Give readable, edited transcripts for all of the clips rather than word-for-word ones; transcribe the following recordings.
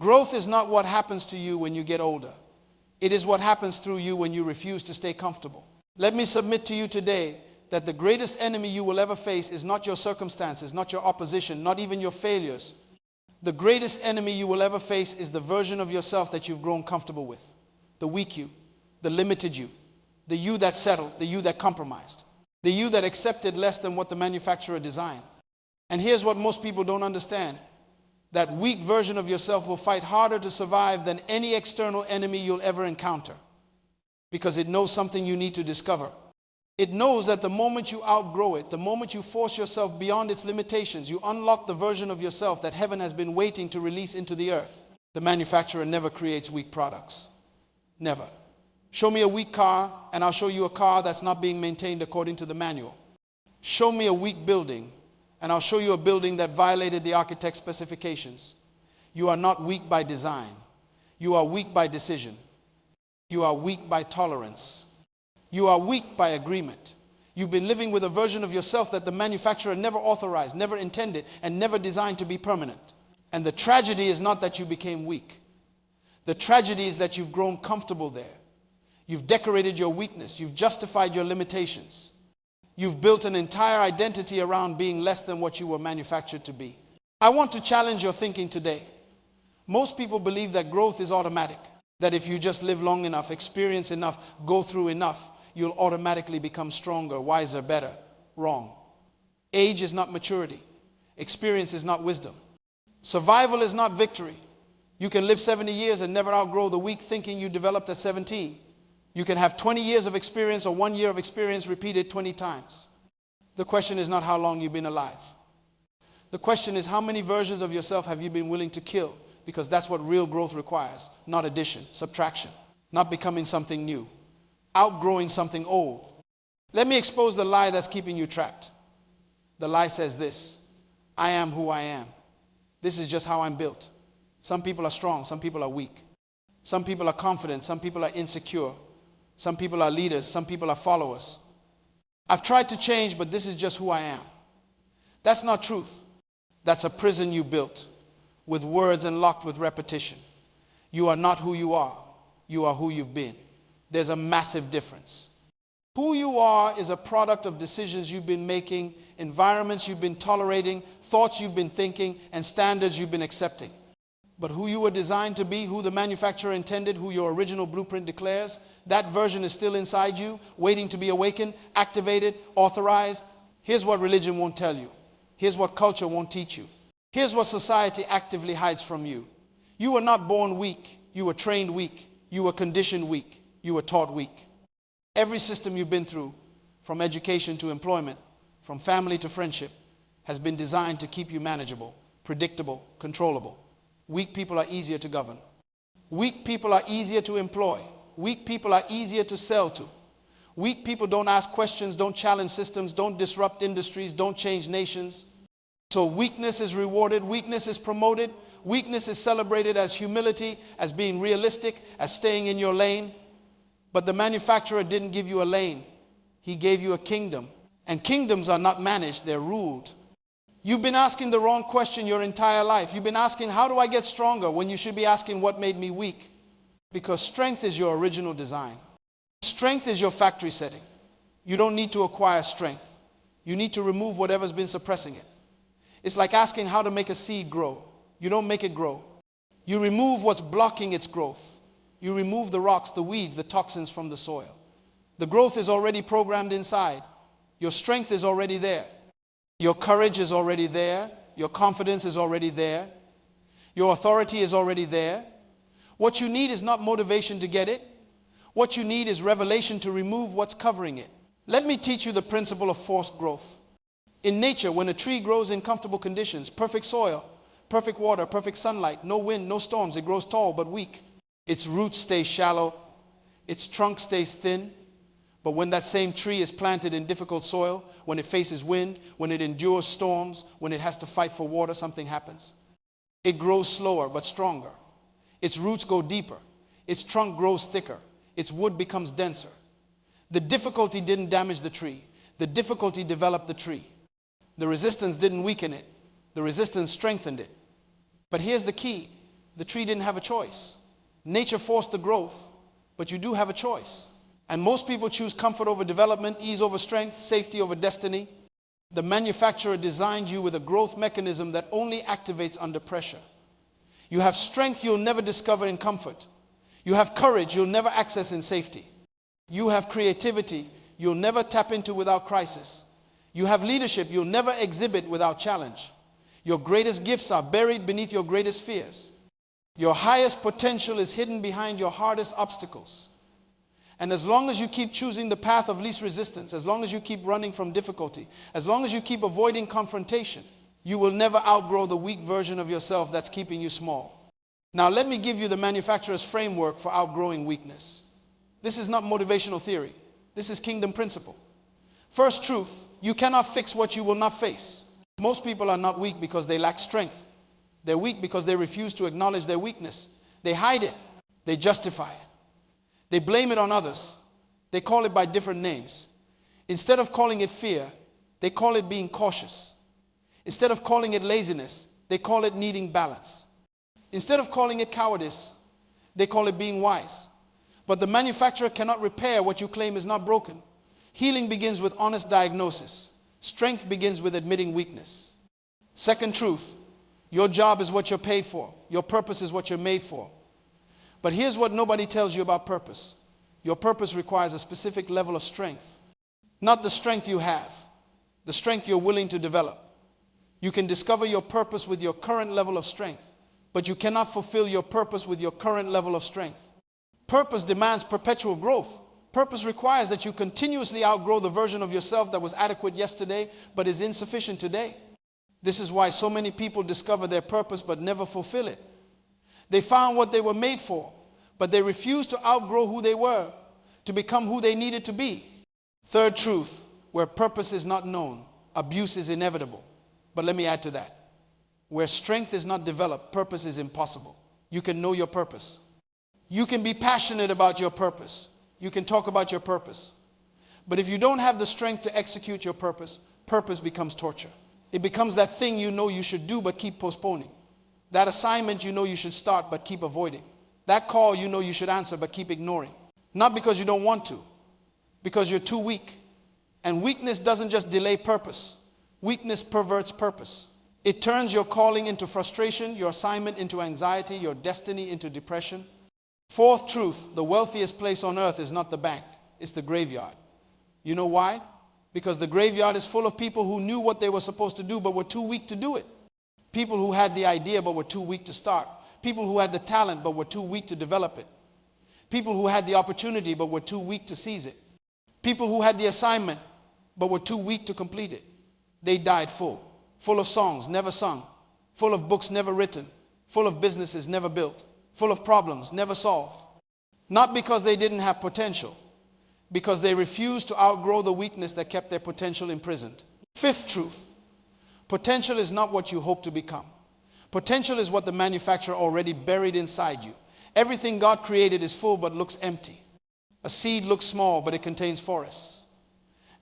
Growth is not what happens to you when you get older. It is what happens through you when you refuse to stay comfortable. Let me submit to you today that the greatest enemy you will ever face is not your circumstances, not your opposition, not even your failures. The greatest enemy you will ever face is the version of yourself that you've grown comfortable with. The weak you, the limited you, the you that settled, the you that compromised, the you that accepted less than what the manufacturer designed. And here's what most people don't understand. That weak version of yourself will fight harder to survive than any external enemy you'll ever encounter, because it knows something you need to discover. It knows that the moment you outgrow it, the moment you force yourself beyond its limitations, you unlock the version of yourself that heaven has been waiting to release into the earth. The manufacturer never creates weak products. Never. Show me a weak car and I'll show you a car that's not being maintained according to the manual. Show me a weak building and I'll show you a building that violated the architect's specifications. You are not weak by design. You are weak by decision. You are weak by tolerance. You are weak by agreement. You've been living with a version of yourself that the manufacturer never authorized, never intended, and never designed to be permanent. And the tragedy is not that you became weak. The tragedy is that you've grown comfortable there. You've decorated your weakness. You've justified your limitations. You've built an entire identity around being less than what you were manufactured to be. I want to challenge your thinking today. Most people believe that growth is automatic, that if you just live long enough, experience enough, go through enough, you'll automatically become stronger, wiser, better. Wrong. Age is not maturity. Experience is not wisdom. Survival is not victory. You can live 70 years and never outgrow the weak thinking you developed at 17. You can have 20 years of experience or 1 year of experience repeated 20 times. The question is not how long you've been alive. The question is how many versions of yourself have you been willing to kill? Because that's what real growth requires, not addition, subtraction, not becoming something new, outgrowing something old. Let me expose the lie that's keeping you trapped. The lie says this: I am who I am. This is just how I'm built. Some people are strong, some people are weak. Some people are confident, some people are insecure. Some people are leaders, some people are followers. I've tried to change, but this is just who I am. That's not truth. That's a prison you built with words and locked with repetition. You are not who you are. You are who you've been. There's a massive difference. Who you are is a product of decisions you've been making, environments you've been tolerating, thoughts you've been thinking, and standards you've been accepting. But who you were designed to be, who the manufacturer intended, who your original blueprint declares, that version is still inside you, waiting to be awakened, activated, authorized. Here's what religion won't tell you. Here's what culture won't teach you. Here's what society actively hides from you. You were not born weak. You were trained weak. You were conditioned weak. You were taught weak. Every system you've been through, from education to employment, from family to friendship, has been designed to keep you manageable, predictable, controllable. Weak people are easier to govern. Weak people are easier to employ. Weak people are easier to sell to. Weak people don't ask questions, don't challenge systems, don't disrupt industries, don't change nations. So weakness is rewarded, weakness is promoted, weakness is celebrated as humility, as being realistic, as staying in your lane. But the manufacturer didn't give you a lane. He gave you a kingdom. And kingdoms are not managed, they're ruled. You've been asking the wrong question your entire life. You've been asking, how do I get stronger? When you should be asking, what made me weak? Because strength is your original design. Strength is your factory setting. You don't need to acquire strength. You need to remove whatever's been suppressing it. It's like asking how to make a seed grow. You don't make it grow. You remove what's blocking its growth. You remove the rocks, the weeds, the toxins from the soil. The growth is already programmed inside. Your strength is already there. Your courage is already there. Your confidence is already there. Your authority is already there. What you need is not motivation to get it. What you need is revelation to remove what's covering it. Let me teach you the principle of forced growth. In nature, when a tree grows in comfortable conditions, perfect soil, perfect water, perfect sunlight, no wind, no storms, it grows tall but weak. Its roots stay shallow. Its trunk stays thin. But when that same tree is planted in difficult soil, when it faces wind, when it endures storms, when it has to fight for water, something happens. It grows slower but stronger. Its roots go deeper. Its trunk grows thicker. Its wood becomes denser. The difficulty didn't damage the tree. The difficulty developed the tree. The resistance didn't weaken it. The resistance strengthened it. But here's the key. The tree didn't have a choice. Nature forced the growth, but you do have a choice. And most people choose comfort over development, ease over strength, safety over destiny. The manufacturer designed you with a growth mechanism that only activates under pressure. You have strength you'll never discover in comfort. You have courage you'll never access in safety. You have creativity you'll never tap into without crisis. You have leadership you'll never exhibit without challenge. Your greatest gifts are buried beneath your greatest fears. Your highest potential is hidden behind your hardest obstacles. And as long as you keep choosing the path of least resistance, as long as you keep running from difficulty, as long as you keep avoiding confrontation, you will never outgrow the weak version of yourself that's keeping you small. Now let me give you the manufacturer's framework for outgrowing weakness. This is not motivational theory. This is kingdom principle. First truth, you cannot fix what you will not face. Most people are not weak because they lack strength. They're weak because they refuse to acknowledge their weakness. They hide it. They justify it. They blame it on others. They call it by different names. Instead of calling it fear, they call it being cautious. Instead of calling it laziness, they call it needing balance. Instead of calling it cowardice, they call it being wise. But the manufacturer cannot repair what you claim is not broken. Healing begins with honest diagnosis. Strength begins with admitting weakness. Second truth, your job is what you're paid for. Your purpose is what you're made for. But here's what nobody tells you about purpose. Your purpose requires a specific level of strength. Not the strength you have, the strength you're willing to develop. You can discover your purpose with your current level of strength, but you cannot fulfill your purpose with your current level of strength. Purpose demands perpetual growth. Purpose requires that you continuously outgrow the version of yourself that was adequate yesterday, but is insufficient today. This is why so many people discover their purpose but never fulfill it. They found what they were made for, but they refused to outgrow who they were to become who they needed to be. Third truth, where purpose is not known, abuse is inevitable. But let me add to that. Where strength is not developed, purpose is impossible. You can know your purpose. You can be passionate about your purpose. You can talk about your purpose. But if you don't have the strength to execute your purpose, purpose becomes torture. It becomes that thing you know you should do but keep postponing. That assignment you know you should start but keep avoiding. That call you know you should answer but keep ignoring. Not because you don't want to, because you're too weak. And weakness doesn't just delay purpose. Weakness perverts purpose. It turns your calling into frustration, your assignment into anxiety, your destiny into depression. Fourth truth, the wealthiest place on earth is not the bank, it's the graveyard. You know why? Because the graveyard is full of people who knew what they were supposed to do but were too weak to do it. People who had the idea but were too weak to start. People who had the talent but were too weak to develop it. People who had the opportunity but were too weak to seize it. People who had the assignment but were too weak to complete it. They died full of songs never sung, full of books never written, full of businesses never built, full of problems never solved. Not because they didn't have potential, because they refused to outgrow the weakness that kept their potential imprisoned. Fifth truth, potential is not what you hope to become. Potential is what the manufacturer already buried inside you. Everything God created is full but looks empty. A seed looks small but it contains forests.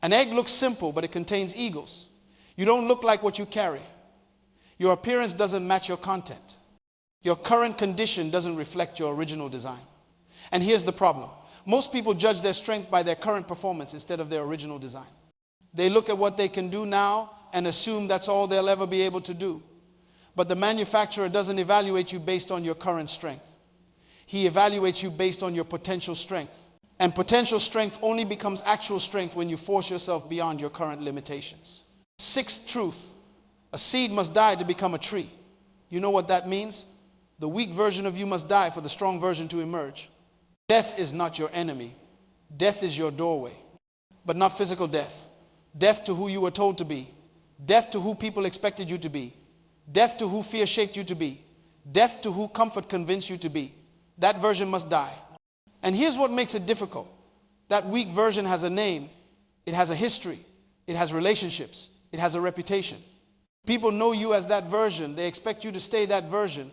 An egg looks simple but it contains eagles. You don't look like what you carry. Your appearance doesn't match your content. Your current condition doesn't reflect your original design. And here's the problem. Most people judge their strength by their current performance instead of their original design. They look at what they can do now and assume that's all they'll ever be able to do. But the manufacturer doesn't evaluate you based on your current strength. He evaluates you based on your potential strength. And potential strength only becomes actual strength when you force yourself beyond your current limitations. Sixth truth, a seed must die to become a tree. You know what that means? The weak version of you must die for the strong version to emerge. Death is not your enemy. Death is your doorway. But not physical death. Death to who you were told to be. Death to who people expected you to be. Death to who fear shaped you to be. Death to who comfort convinced you to be. That version must die. And here's what makes it difficult. That weak version has a name. It has a history. It has relationships. It has a reputation. People know you as that version. They expect you to stay that version.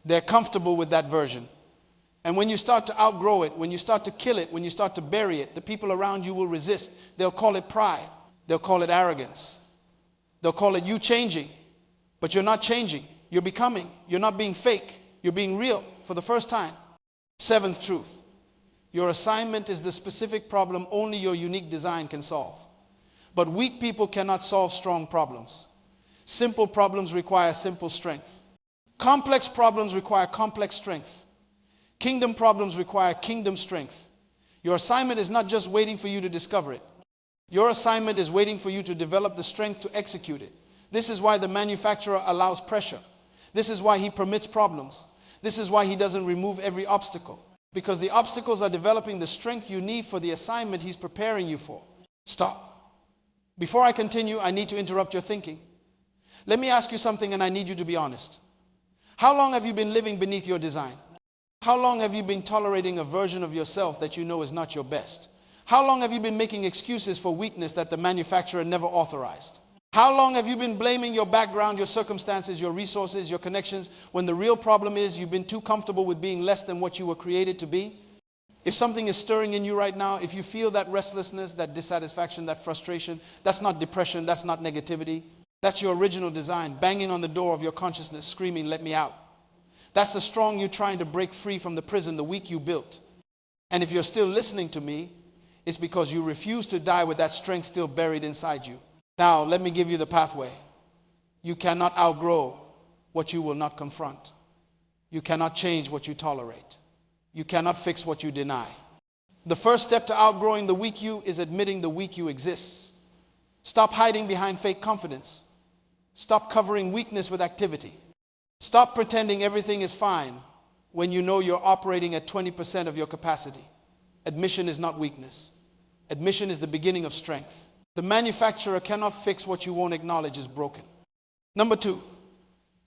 They're comfortable with that version. And when you start to outgrow it, when you start to kill it, when you start to bury it, the people around you will resist. They'll call it pride. They'll call it arrogance. They'll call it you changing. But you're not changing. You're becoming. You're not being fake. You're being real for the first time. Seventh truth. Your assignment is the specific problem only your unique design can solve. But weak people cannot solve strong problems. Simple problems require simple strength. Complex problems require complex strength. Kingdom problems require kingdom strength. Your assignment is not just waiting for you to discover it. Your assignment is waiting for you to develop the strength to execute it. This is why the manufacturer allows pressure. This is why he permits problems. This is why he doesn't remove every obstacle. Because the obstacles are developing the strength you need for the assignment he's preparing you for. Stop. Before I continue, I need to interrupt your thinking. Let me ask you something, and I need you to be honest. How long have you been living beneath your design? How long have you been tolerating a version of yourself that you know is not your best? How long have you been making excuses for weakness that the manufacturer never authorized? How long have you been blaming your background, your circumstances, your resources, your connections, when the real problem is you've been too comfortable with being less than what you were created to be? If something is stirring in you right now, if you feel that restlessness, that dissatisfaction, that frustration, that's not depression, that's not negativity. That's your original design, banging on the door of your consciousness, screaming, "Let me out." That's the strong you trying to break free from the prison, the weak you built. And if you're still listening to me, it's because you refuse to die with that strength still buried inside you. Now, let me give you the pathway. You cannot outgrow what you will not confront. You cannot change what you tolerate. You cannot fix what you deny. The first step to outgrowing the weak you is admitting the weak you exists. Stop hiding behind fake confidence. Stop covering weakness with activity. Stop pretending everything is fine when you know you're operating at 20% of your capacity. Admission is not weakness. Admission is the beginning of strength. The manufacturer cannot fix what you won't acknowledge is broken. Number 2,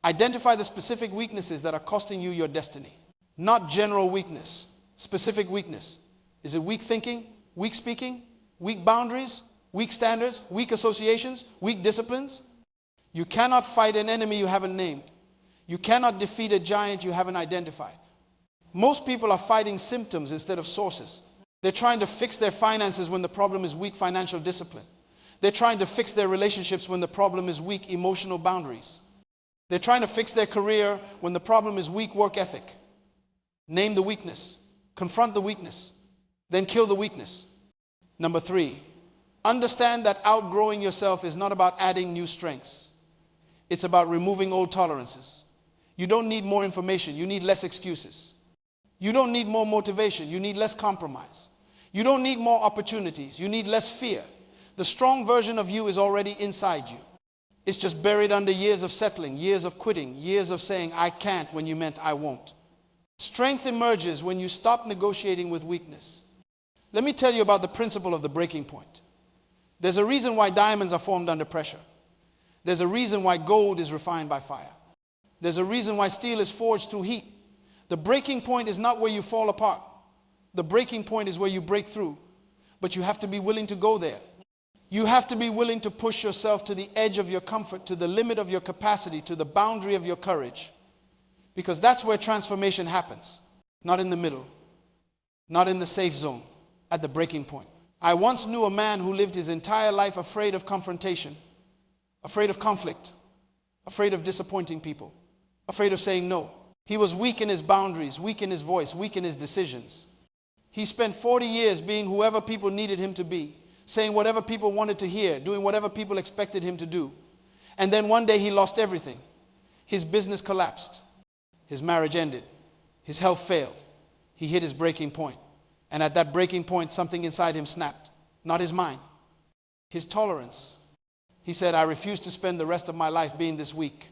identify the specific weaknesses that are costing you your destiny. Not general weakness, specific weakness. Is it weak thinking, weak speaking, weak boundaries, weak standards, weak associations, weak disciplines? You cannot fight an enemy you haven't named. You cannot defeat a giant you haven't identified. Most people are fighting symptoms instead of sources. They're trying to fix their finances when the problem is weak financial discipline. They're trying to fix their relationships when the problem is weak emotional boundaries. They're trying to fix their career when the problem is weak work ethic. Name the weakness. Confront the weakness. Then kill the weakness. Number 3, understand that outgrowing yourself is not about adding new strengths. It's about removing old tolerances. You don't need more information. You need less excuses. You don't need more motivation. You need less compromise. You don't need more opportunities. You need less fear. The strong version of you is already inside you. It's just buried under years of settling, years of quitting, years of saying, "I can't," when you meant "I won't." Strength emerges when you stop negotiating with weakness. Let me tell you about the principle of the breaking point. There's a reason why diamonds are formed under pressure. There's a reason why gold is refined by fire. There's a reason why steel is forged through heat. The breaking point is not where you fall apart. The breaking point is where you break through. But you have to be willing to go there. You have to be willing to push yourself to the edge of your comfort, to the limit of your capacity, to the boundary of your courage. Because that's where transformation happens. Not in the middle. Not in the safe zone. At the breaking point. I once knew a man who lived his entire life afraid of confrontation, afraid of conflict, afraid of disappointing people, afraid of saying no. He was weak in his boundaries, weak in his voice, weak in his decisions. He spent 40 years being whoever people needed him to be, saying whatever people wanted to hear, doing whatever people expected him to do. And then one day he lost everything. His business collapsed. His marriage ended. His health failed. He hit his breaking point. And at that breaking point, something inside him snapped. Not his mind. His tolerance. He said, "I refuse to spend the rest of my life being this weak."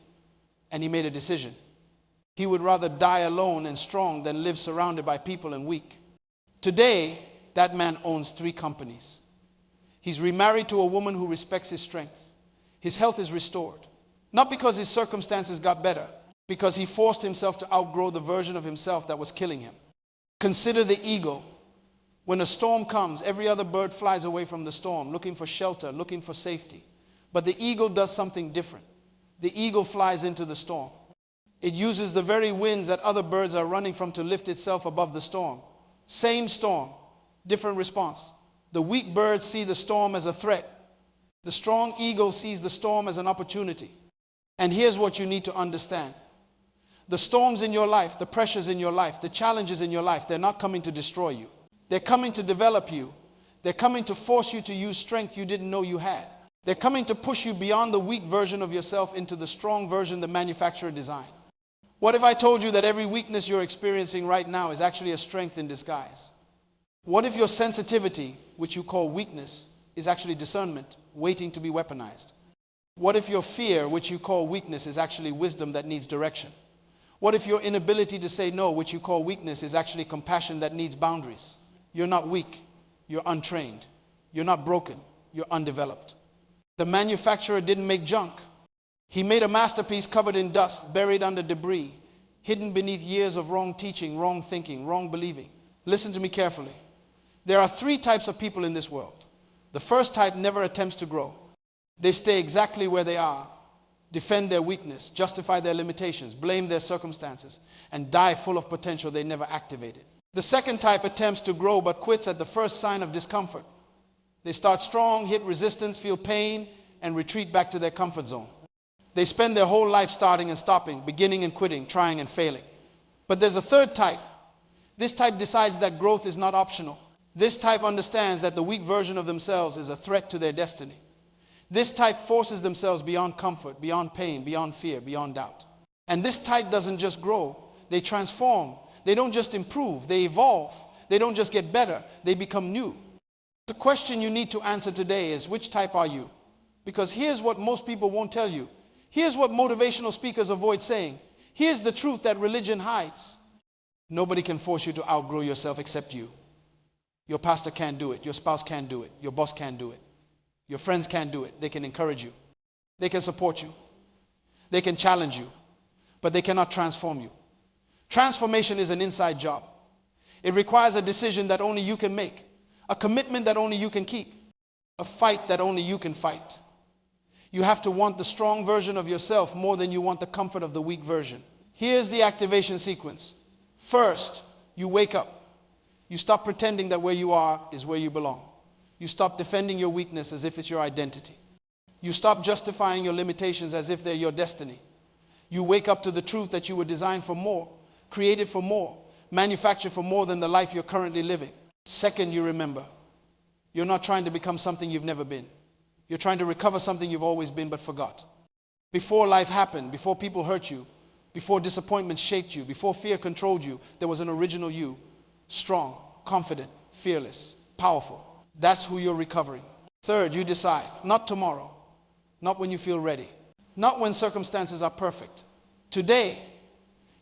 And he made a decision. He would rather die alone and strong than live surrounded by people and weak. Today, that man owns 3 companies. He's remarried to a woman who respects his strength. His health is restored. Not because his circumstances got better, because he forced himself to outgrow the version of himself that was killing him. Consider the eagle. When a storm comes, every other bird flies away from the storm, looking for shelter, looking for safety. But the eagle does something different. The eagle flies into the storm. It uses the very winds that other birds are running from to lift itself above the storm. Same storm, different response. The weak birds see the storm as a threat. The strong eagle sees the storm as an opportunity. And here's what you need to understand. The storms in your life, the pressures in your life, the challenges in your life, they're not coming to destroy you. They're coming to develop you. They're coming to force you to use strength you didn't know you had. They're coming to push you beyond the weak version of yourself into the strong version the manufacturer designed. What if I told you that every weakness you're experiencing right now is actually a strength in disguise? What if your sensitivity, which you call weakness, is actually discernment waiting to be weaponized? What if your fear, which you call weakness, is actually wisdom that needs direction? What if your inability to say no, which you call weakness, is actually compassion that needs boundaries? You're not weak. You're untrained. You're not broken. You're undeveloped. The manufacturer didn't make junk. He made a masterpiece covered in dust, buried under debris, hidden beneath years of wrong teaching, wrong thinking, wrong believing. Listen to me carefully. There are 3 types of people in this world. The first type never attempts to grow. They stay exactly where they are, defend their weakness, justify their limitations, blame their circumstances, and die full of potential they never activated. The second type attempts to grow but quits at the first sign of discomfort. They start strong, hit resistance, feel pain, and retreat back to their comfort zone. They spend their whole life starting and stopping, beginning and quitting, trying and failing. But there's a third type. This type decides that growth is not optional. This type understands that the weak version of themselves is a threat to their destiny. This type forces themselves beyond comfort, beyond pain, beyond fear, beyond doubt. And this type doesn't just grow, they transform. They don't just improve, they evolve. They don't just get better, they become new. The question you need to answer today is, which type are you? Because here's what most people won't tell you. Here's what motivational speakers avoid saying. Here's the truth that religion hides. Nobody can force you to outgrow yourself except you. Your pastor can't do it. Your spouse can't do it. Your boss can't do it. Your friends can't do it. They can encourage you. They can support you. They can challenge you. But they cannot transform you. Transformation is an inside job. It requires a decision that only you can make. A commitment that only you can keep. A fight that only you can fight. You have to want the strong version of yourself more than you want the comfort of the weak version. Here's the activation sequence. First, you wake up. You stop pretending that where you are is where you belong. You stop defending your weakness as if it's your identity. You stop justifying your limitations as if they're your destiny. You wake up to the truth that you were designed for more, created for more, manufactured for more than the life you're currently living. Second, you remember, you're not trying to become something you've never been. You're trying to recover something you've always been but forgot. Before life happened, before people hurt you, before disappointment shaped you, before fear controlled you, there was an original you, strong, confident, fearless, powerful. That's who you're recovering. Third, you decide, not tomorrow, not when you feel ready, not when circumstances are perfect. Today,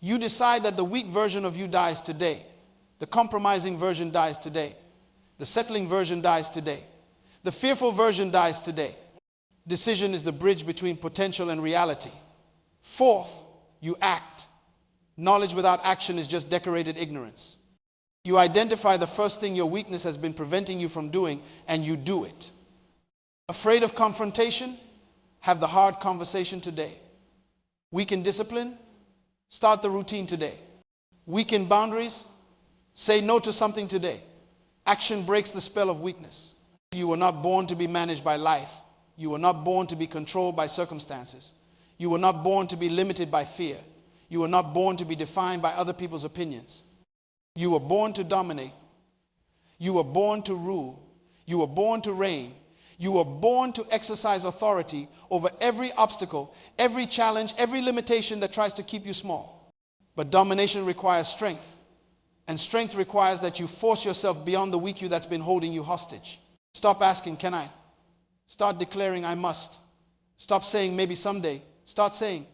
you decide that the weak version of you dies today. The compromising version dies today. The settling version dies today. The fearful version dies today. Decision is the bridge between potential and reality. Fourth, you act. Knowledge without action is just decorated ignorance. You identify the first thing your weakness has been preventing you from doing, and you do it. Afraid of confrontation? Have the hard conversation today. Weak in discipline? Start the routine today. Weak in boundaries? Say no to something today. Action breaks the spell of weakness. You were not born to be managed by life. You were not born to be controlled by circumstances. You were not born to be limited by fear. You were not born to be defined by other people's opinions. You were born to dominate. You were born to rule. You were born to reign. You were born to exercise authority over every obstacle, every challenge, every limitation that tries to keep you small. But domination requires strength. And strength requires that you force yourself beyond the weak you that's been holding you hostage. Stop asking, can I? Start declaring, I must. Stop saying, maybe someday. Start saying,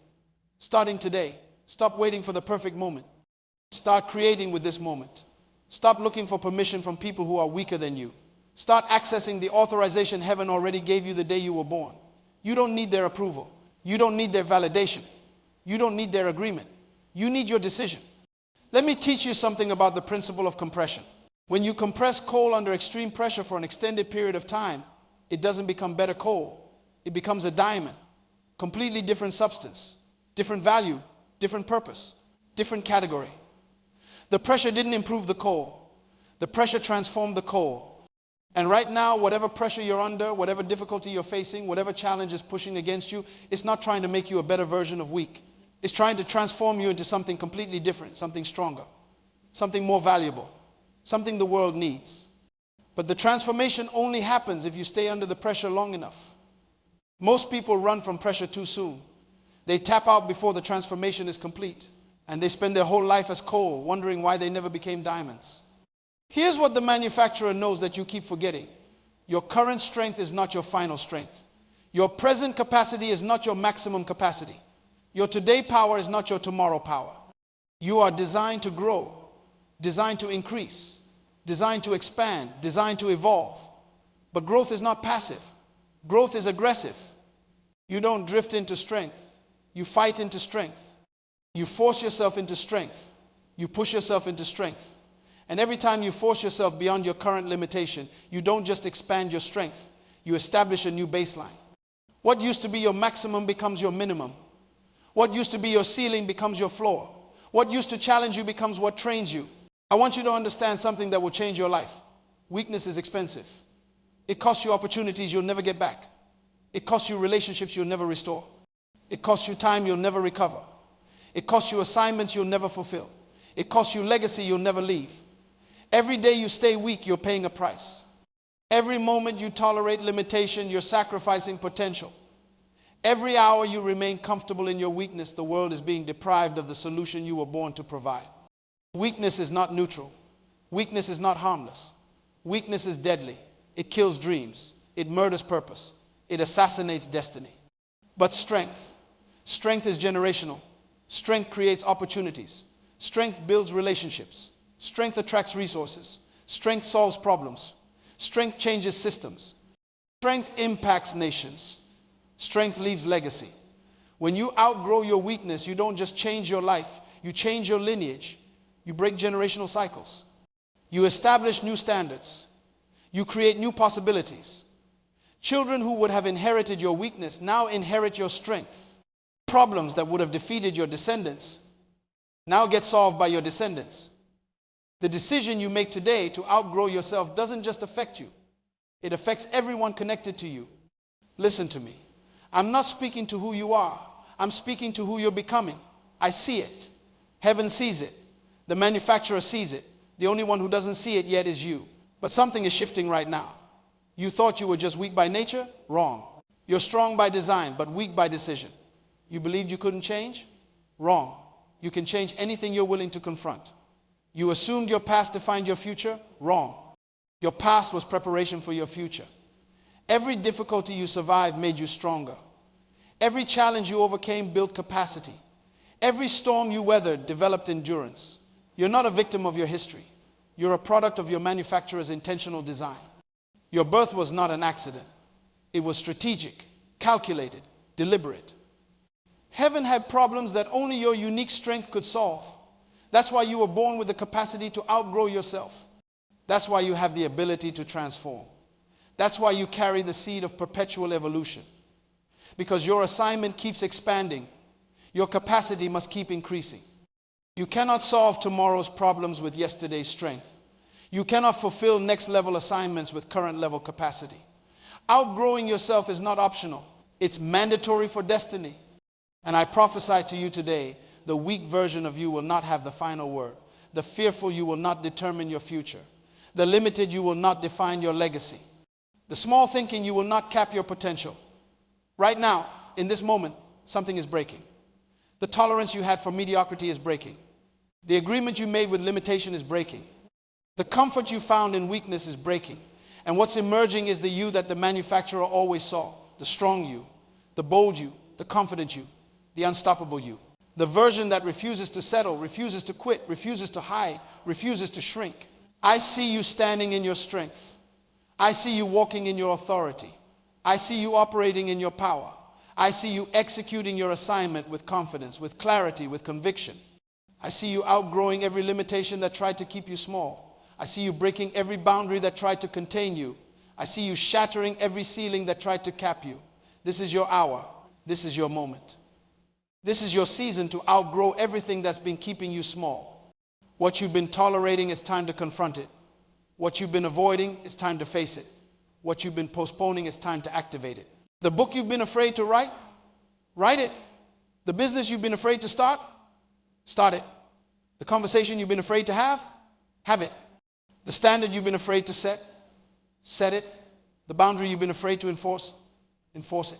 starting today. Stop waiting for the perfect moment. Start creating with this moment. Stop looking for permission from people who are weaker than you. Start accessing the authorization heaven already gave you the day you were born. You don't need their approval. You don't need their validation. You don't need their agreement. You need your decision. Let me teach you something about the principle of compression. When you compress coal under extreme pressure for an extended period of time, it doesn't become better coal. It becomes a diamond. Completely different substance, different value, different purpose, different category. The pressure didn't improve the coal. The pressure transformed the coal. And right now, whatever pressure you're under, whatever difficulty you're facing, whatever challenge is pushing against you, it's not trying to make you a better version of weak. It's trying to transform you into something completely different, something stronger, something more valuable, something the world needs. But the transformation only happens if you stay under the pressure long enough. Most people run from pressure too soon. They tap out before the transformation is complete. And they spend their whole life as coal, wondering why they never became diamonds. Here's what the manufacturer knows that you keep forgetting. Your current strength is not your final strength. Your present capacity is not your maximum capacity. Your today power is not your tomorrow power. You are designed to grow, designed to increase, designed to expand, designed to evolve. But growth is not passive. Growth is aggressive. You don't drift into strength. You fight into strength. You force yourself into strength. You push yourself into strength. And every time you force yourself beyond your current limitation, you don't just expand your strength. You establish a new baseline. What used to be your maximum becomes your minimum. What used to be your ceiling becomes your floor. What used to challenge you becomes what trains you. I want you to understand something that will change your life. Weakness is expensive. It costs you opportunities you'll never get back. It costs you relationships you'll never restore. It costs you time you'll never recover. It costs you assignments you'll never fulfill. It costs you legacy you'll never leave. Every day you stay weak, you're paying a price. Every moment you tolerate limitation, you're sacrificing potential. Every hour you remain comfortable in your weakness, the world is being deprived of the solution you were born to provide. Weakness is not neutral. Weakness is not harmless. Weakness is deadly. It kills dreams. It murders purpose. It assassinates destiny. But strength is generational. Strength creates opportunities. Strength builds relationships. Strength attracts resources. Strength solves problems. Strength changes systems. Strength impacts nations. Strength leaves legacy. When you outgrow your weakness, you don't just change your life, you change your lineage. You break generational cycles. You establish new standards. You create new possibilities. Children who would have inherited your weakness now inherit your strength. Problems that would have defeated your descendants now get solved by your descendants. The decision you make today to outgrow yourself doesn't just affect you. It affects everyone connected to you. Listen to me. I'm not speaking to who you are. I'm speaking to who you're becoming. I see it. Heaven sees it. The manufacturer sees it. The only one who doesn't see it yet is you. But something is shifting right now. You thought you were just weak by nature? Wrong. You're strong by design, but weak by decision. You believed you couldn't change? Wrong. You can change anything you're willing to confront. You assumed your past defined your future? Wrong. Your past was preparation for your future. Every difficulty you survived made you stronger. Every challenge you overcame built capacity. Every storm you weathered developed endurance. You're not a victim of your history. You're a product of your manufacturer's intentional design. Your birth was not an accident. It was strategic, calculated, deliberate. Heaven had problems that only your unique strength could solve. That's why you were born with the capacity to outgrow yourself. That's why you have the ability to transform. That's why you carry the seed of perpetual evolution. Because your assignment keeps expanding. Your capacity must keep increasing. You cannot solve tomorrow's problems with yesterday's strength. You cannot fulfill next level assignments with current level capacity. Outgrowing yourself is not optional. It's mandatory for destiny. And I prophesy to you today, the weak version of you will not have the final word. The fearful you will not determine your future. The limited you will not define your legacy. The small thinking you will not cap your potential. Right now, in this moment, something is breaking. The tolerance you had for mediocrity is breaking. The agreement you made with limitation is breaking. The comfort you found in weakness is breaking. And what's emerging is the you that the manufacturer always saw. The strong you, the bold you, the confident you, the unstoppable you. The version that refuses to settle, refuses to quit, refuses to hide, refuses to shrink. I see you standing in your strength. I see you walking in your authority. I see you operating in your power. I see you executing your assignment with confidence, with clarity, with conviction. I see you outgrowing every limitation that tried to keep you small. I see you breaking every boundary that tried to contain you. I see you shattering every ceiling that tried to cap you. This is your hour. This is your moment. This is your season to outgrow everything that's been keeping you small. What you've been tolerating, it's time to confront it. What you've been avoiding, it's time to face it. What you've been postponing, it's time to activate it. The book you've been afraid to write, write it. The business you've been afraid to start, start it. The conversation you've been afraid to have it. The standard you've been afraid to set, set it. The boundary you've been afraid to enforce, enforce it.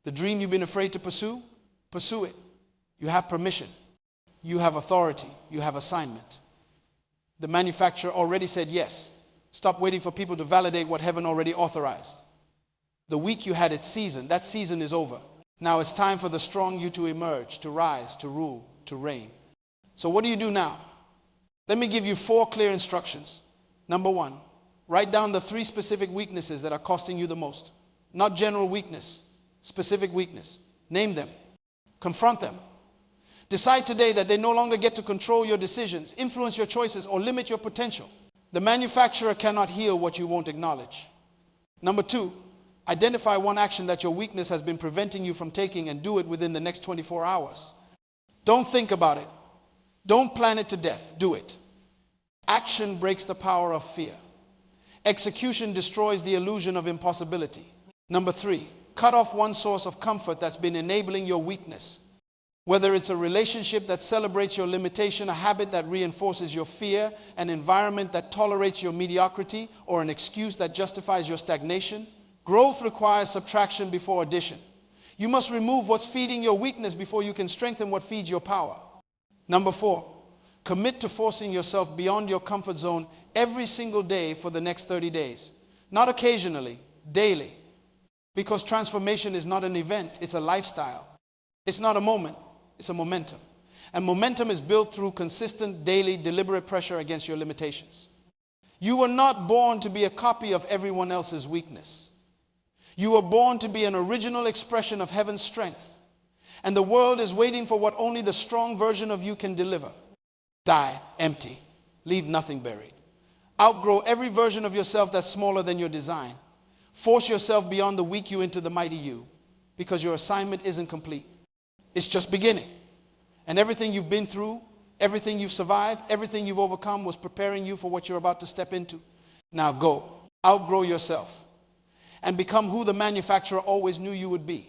The dream you've been afraid to pursue, pursue it. You have permission. You have authority. You have assignment. The manufacturer already said yes. Stop waiting for people to validate what heaven already authorized. The weak you had its season. That season is over. Now it's time for the strong you to emerge, to rise, to rule, to reign. So what do you do now? Let me give you 4 clear instructions. Number 1, write down the 3 specific weaknesses that are costing you the most. Not general weakness, specific weakness. Name them. Confront them. Decide today that they no longer get to control your decisions, influence your choices, or limit your potential. The manufacturer cannot heal what you won't acknowledge. Number 2, identify one action that your weakness has been preventing you from taking and do it within the next 24 hours. Don't think about it. Don't plan it to death. Do it. Action breaks the power of fear. Execution destroys the illusion of impossibility. Number 3, cut off one source of comfort that's been enabling your weakness. Whether it's a relationship that celebrates your limitation, a habit that reinforces your fear, an environment that tolerates your mediocrity, or an excuse that justifies your stagnation. Growth requires subtraction before addition. You must remove what's feeding your weakness before you can strengthen what feeds your power. Number 4, commit to forcing yourself beyond your comfort zone every single day for the next 30 days. Not occasionally, daily. Because transformation is not an event, it's a lifestyle. It's not a moment, it's a momentum. And momentum is built through consistent, daily, deliberate pressure against your limitations. You were not born to be a copy of everyone else's weakness. You were born to be an original expression of heaven's strength. And the world is waiting for what only the strong version of you can deliver. Die empty. Leave nothing buried. Outgrow every version of yourself that's smaller than your design. Force yourself beyond the weak you into the mighty you, because your assignment isn't complete. It's just beginning. And everything you've been through, everything you've survived, everything you've overcome was preparing you for what you're about to step into. Now go. Outgrow yourself and become who the manufacturer always knew you would be.